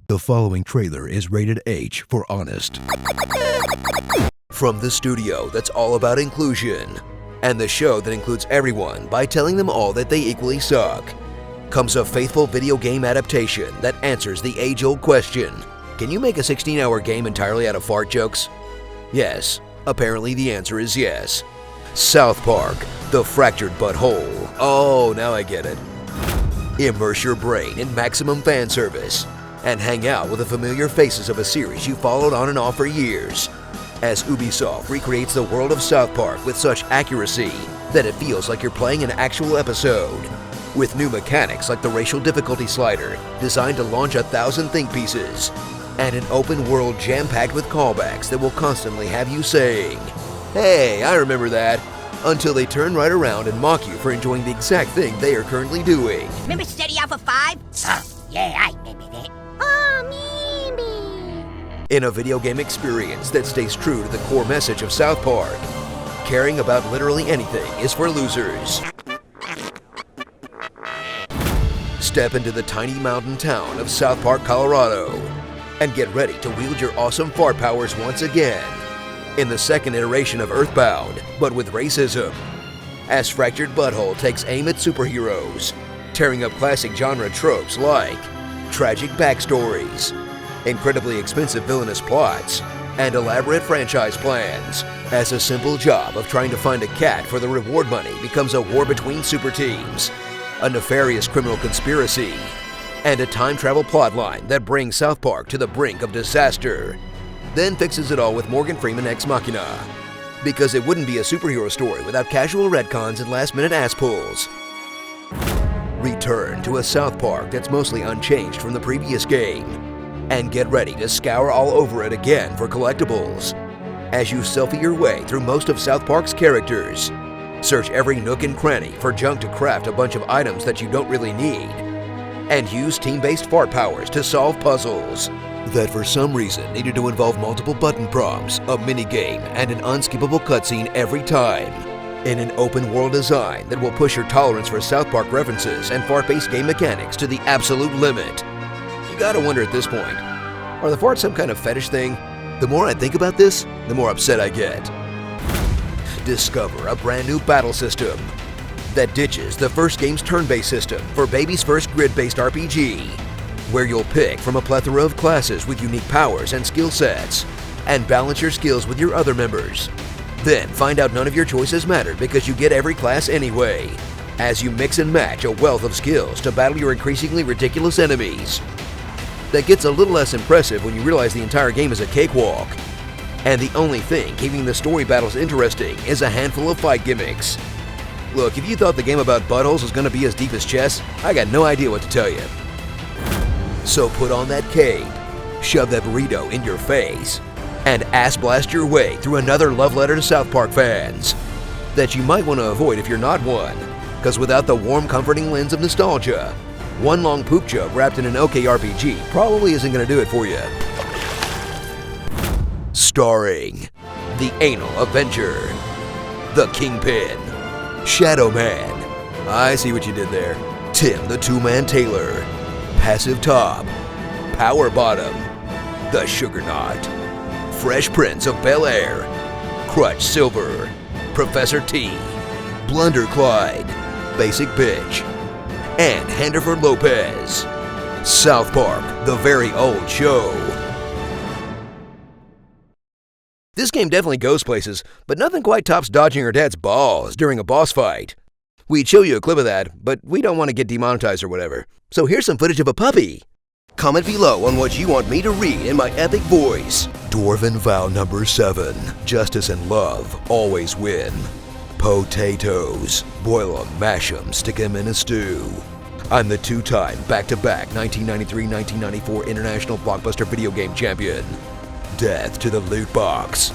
The following trailer is rated H for honest. From the studio that's all about inclusion, and the show that includes everyone by telling them all that they equally suck, comes a faithful video game adaptation that answers the age-old question, can you make a 16-hour game entirely out of fart jokes? Yes, apparently the answer is yes. South Park, The Fractured Butthole. Oh, now I get it. Immerse your brain in maximum fan service and hang out with the familiar faces of a series you followed on and off for years, as Ubisoft recreates the world of South Park with such accuracy that it feels like you're playing an actual episode. With new mechanics like the racial difficulty slider, designed to launch 1,000 think pieces, and an open world jam-packed with callbacks that will constantly have you saying, "Hey, I remember that," until they turn right around and mock you for enjoying the exact thing they are currently doing. Remember Steady Alpha 5? Oh, yeah, I remember that. Oh, maybe. In a video game experience that stays true to the core message of South Park, caring about literally anything is for losers. Step into the tiny mountain town of South Park, Colorado, and get ready to wield your awesome fart powers once again, in the second iteration of Earthbound, but with racism, as Fractured Butthole takes aim at superheroes, tearing up classic genre tropes like tragic backstories, incredibly expensive villainous plots, and elaborate franchise plans, as a simple job of trying to find a cat for the reward money becomes a war between super teams, a nefarious criminal conspiracy, and a time travel plotline that brings South Park to the brink of disaster, then fixes it all with Morgan Freeman ex machina. Because it wouldn't be a superhero story without casual retcons and last-minute ass pulls. Return to a South Park that's mostly unchanged from the previous game, and get ready to scour all over it again for collectibles, as you selfie your way through most of South Park's characters. Search every nook and cranny for junk to craft a bunch of items that you don't really need, and use team-based fart powers to solve puzzles that for some reason needed to involve multiple button prompts, a minigame, and an unskippable cutscene every time, in an open world design that will push your tolerance for South Park references and fart-based game mechanics to the absolute limit. You gotta wonder at this point, are the farts some kind of fetish thing? The more I think about this, the more upset I get. Discover a brand new battle system that ditches the first game's turn-based system for baby's first grid-based RPG, where you'll pick from a plethora of classes with unique powers and skill sets, and balance your skills with your other members. Then find out none of your choices matter because you get every class anyway, as you mix and match a wealth of skills to battle your increasingly ridiculous enemies. That gets a little less impressive when you realize the entire game is a cakewalk, and the only thing keeping the story battles interesting is a handful of fight gimmicks. Look, if you thought the game about buttholes was going to be as deep as chess, I got no idea what to tell you. So put on that cape, shove that burrito in your face, and ass blast your way through another love letter to South Park fans that you might want to avoid if you're not one, because without the warm, comforting lens of nostalgia, one long poop joke wrapped in an OK RPG probably isn't going to do it for you. Starring the Anal Avenger, the Kingpin, Shadow Man, I see what you did there, Tim the Two-Man Taylor, Passive Top, Power Bottom, the Sugar Knot, Fresh Prince of Bel-Air, Crutch Silver, Professor T, Blunder Clyde, Basic Bitch, and Henderford Lopez. South Park, the very old show. This game definitely goes places, but nothing quite tops dodging her dad's balls during a boss fight. We'd show you a clip of that, but we don't want to get demonetized or whatever. So here's some footage of a puppy. Comment below on what you want me to read in my epic voice. Dwarven vow number 7. Justice and love always win. Potatoes. Boil 'em, mash 'em, stick 'em in a stew. I'm the two-time back-to-back 1993-1994 International Blockbuster Video Game Champion. Death to the loot box.